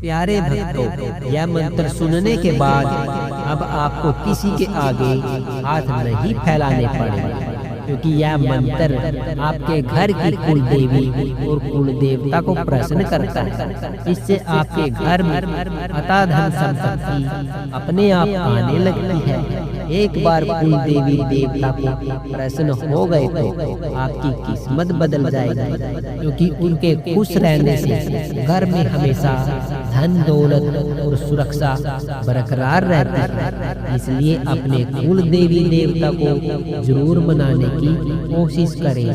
प्यारे भक्तों, यह मंत्र सुनने के बाद अब आपको किसी के आगे हाथ नहीं फैलाने पड़ेंगे, क्योंकि यह मंत्र आपके घर की कुल देवी और कुल देवता को प्रसन्न करता है। इससे आपके घर में अथाधन संपत्ति अपने आप आने लगती है। एक बार कुल देवी देवता को प्रसन्न हो गए तो आपकी किस्मत बदल जाएगी, क्योंकि उनके खुश रहने से घर में हमेशा धन दौलत और सुरक्षा बरकरार रहती है। इसलिए अपने कुल देवी देवता को जरूर मनाने की कोशिश करें।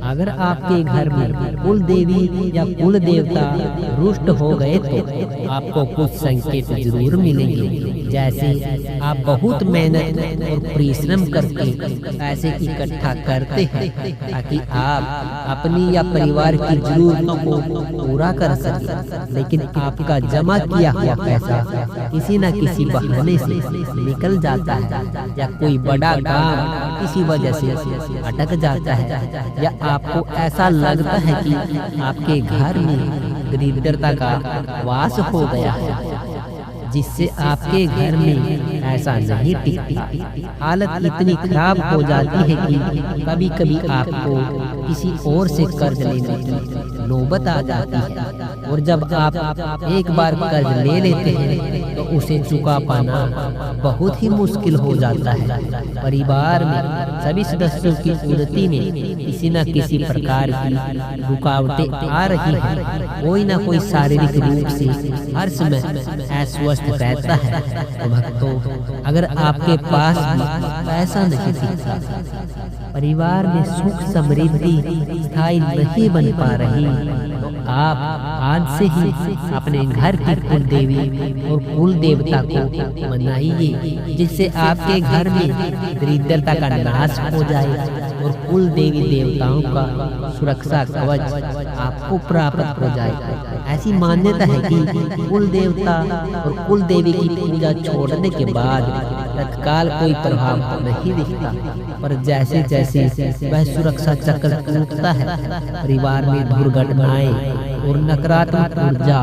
अगर आपके घर में कुल देवी या कुल देवता रुष्ट हो गए तो आपको कुछ संकेत जरूर मिलेंगे, जैसे आप बहुत मेहनत और परिश्रम करके पैसे इकट्ठा करते हैं ताकि आप अपनी या परिवार की जरूरतों को पूरा कर सकें, लेकिन आपका जमा किया हुआ पैसा किसी न किसी बहाने से निकल जाता है, या कोई बड़ा काम किसी वजह से अटक जाता है, या आपको ऐसा लगता है कि आपके घर में दरिद्रता का वास हो गया है, जिससे आपके घर में ऐसा नहीं टिकती। हालत इतनी खराब हो जाती है कि कभी कभी आपको किसी और से कर्ज लेने की नौबत आ जाती है, और जब आप एक बार कर्ज ले लेते हैं तो उसे चुका पाना बहुत ही मुश्किल हो जाता है। परिवार में सभी सदस्यों की उन्नति में किसी न किसी प्रकार की रुकावटें आ रही हैं। कोई ना कोई शारीरिक रूप से हर समय अस्वस्थ रहता है। तो भक्तों, अगर आपके पास भी पैसा नहीं दिखता, परिवार में सुख समृद्धि स्थायी नहीं बन पा रही, तो आप आज से ही अपने घर की कुल देवी और कुल देवता को मनाइए, जिससे आपके घर में दरिद्रता का नाश हो जाए और कुल देवी देवताओं का सुरक्षा कवच आपको प्राप्त हो जाए। ऐसी मान्यता है कि कुल देवता और कुल देवी की पूजा छोड़ने के बाद तत्काल कोई प्रभाव नहीं दिखता, पर जैसे जैसे वह सुरक्षा चक्र टूटता है, परिवार में दुर्घटनाएं और नकारात्मक ऊर्जा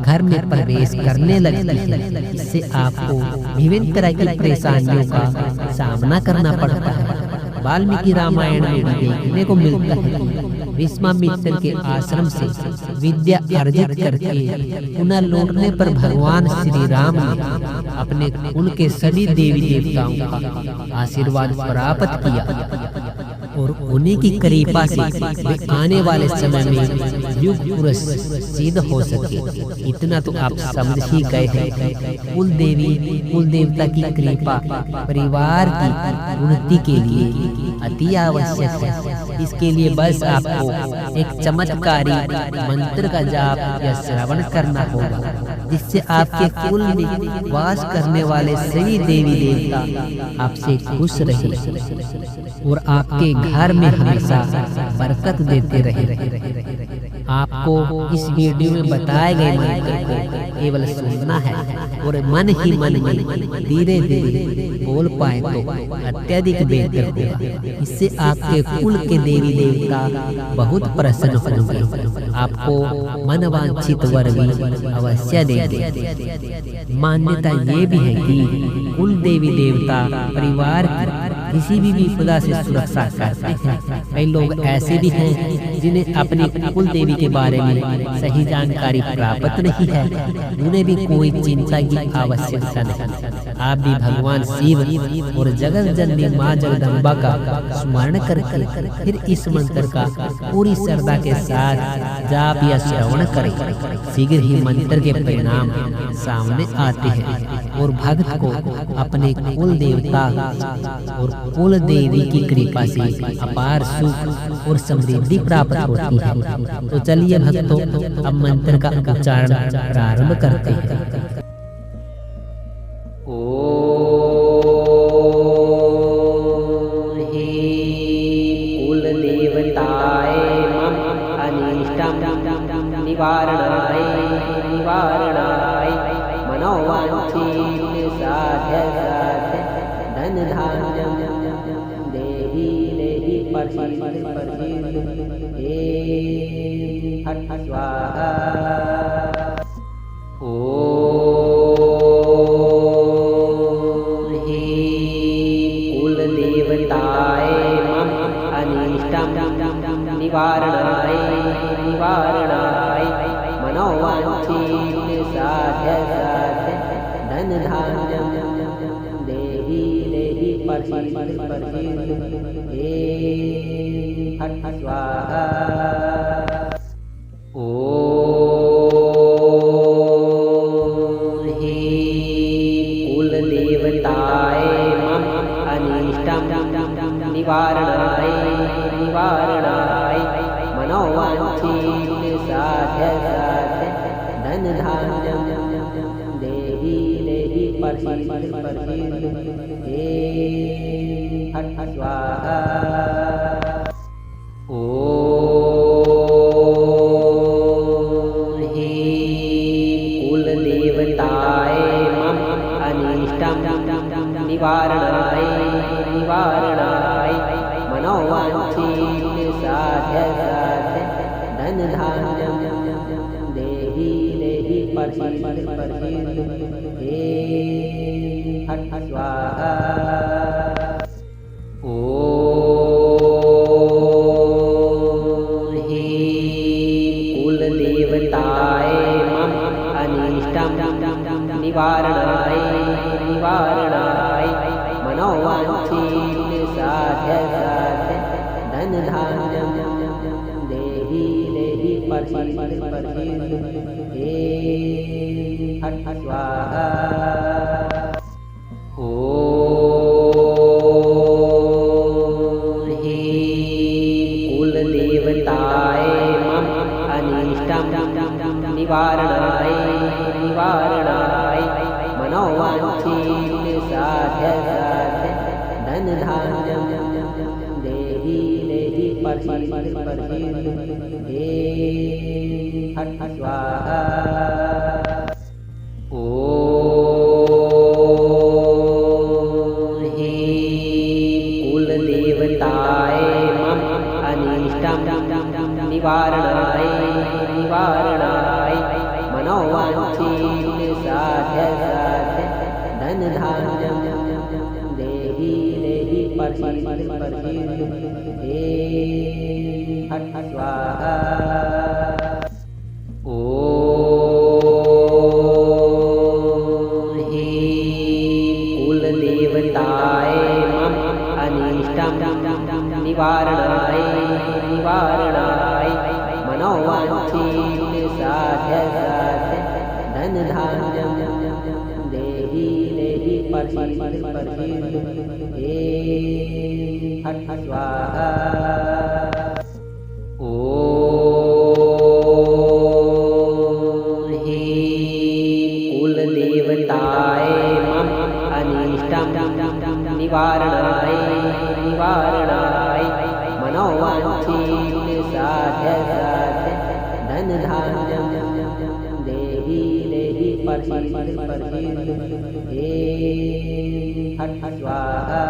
घर में प्रवेश करने लगती है। इससे आपको विभिन्न तरह की परेशानियों का सामना करना पड़ता है। वाल्मीकि रामायण में भी देखने को मिलता है कि विश्वामित्र के आश्रम से विद्या अर्जित करके पुनः लौटने पर भगवान श्री राम ने अपने कुल के सभी देवी देवताओं का आशीर्वाद प्राप्त किया, और उन्हीं की कृपा से वे आने वाले समय में युग पुरुष सिद्ध हो सके। इतना तो आप समझ ही गए हैं। कुल देवी कुल देवता की कृपा परिवार की उन्नति के लिए अति आवश्यक है। इसके लिए बस आपको एक चमत्कारी मंत्र का जाप या श्रवण करना होगा, जिससे आपके कुल में वास करने वाले सभी देवी देवता आपसे खुश रहे और आपके घर में हमेशा बरकत देते रहे। आपको इस वीडियो में बताए गए मंत्र को केवल सुनना है और मन ही मन में धीरे धीरे बोल पाए तो अत्यधिक बेहतर होगा। इससे आपके कुल के देवी देवता बहुत प्रसन्न होंगे, आपको मनवांछित वर भी अवश्य देंगे। मान्यता ये भी है कि कुल देवी देवता परिवार की किसी भी विपदा से सुरक्षा करते हैं। कई लोग ऐसे भी हैं जिन्हें अपनी कुल देवी के बारे में सही जानकारी प्राप्त नहीं है, उन्हें भी कोई चिंता की आवश्यकता नहीं। आप भी भगवान शिव और जगत जननी माँ जगदम्बा का स्मरण करके फिर इस मंत्र का पूरी श्रद्धा के साथ जाप या श्रवण करें। शीघ्र ही मंत्र के परिणाम सामने आते हैं और भक्त को अपने कुल देवता और कुल देवी की कृपा से अपार सुख और समृद्धि प्राप्त होती है। तो चलिए भक्तों, अब मंत्र का उच्चारण प्रारंभ करते हैं। कुल देवताय मम अनिष्टम निवारणाय मनोवांछित साध्य धन धान्यम देहि देहि प्रसीद हे हठ स्वाहा। मनोवांछित साध्य साध्य धन धान्यम देहि देहि प्रसीद प्रसीद हे फट स्वाहा। कुलदेवताय मम अनिष्टम निवारणाय निवारणाय मनोवांछित साध्य साध्य धन धान्यम देहि देहि प्रसीद प्रसीद हे फट स्वाहा। कुलदेवताय मम अनिष्टम निवारणाय निवारणाय मनोवांछित साध्य साध्य धन धान्यम देहि देहि प्रसीद प्रसीद हे फट स्वाहा। कुलदेवताय मम अनिष्टम निवारणाय निवारणाय मनोवांछित साध्य साध्य धन धान्यम देहि देहि प्रसीद प्रसीद हे फट स्वाहा। कुलदेवताय मम अनिष्टम निवारणाय निवारणाय मनोवांछित साध्य साध्य धन धान्यम देहि देहि प्रसीद प्रसीद हे फट स्वाहा। कुलदेवताय मम अनिष्टम निवारणाय निवारणाय मनोवांछित साध्य साध्य धन धान्यम देहि देहि प्रसीद प्रसीद हे फट स्वाहा। कुलदेवताय मम अनिष्टम निवारणाय निवारणाय मनोवांछित साध्य साध्य धन धान्यम देहि देहि प्रसीद प्रसीद हे फट स्वाहा। कुलदेवताय मम अनिष्टम निवारणाय निवारणाय मनोवांछित साध्य साध्य धन धान्यम देहि देहि प्रसीद प्रसीद हे फट स्वाहा।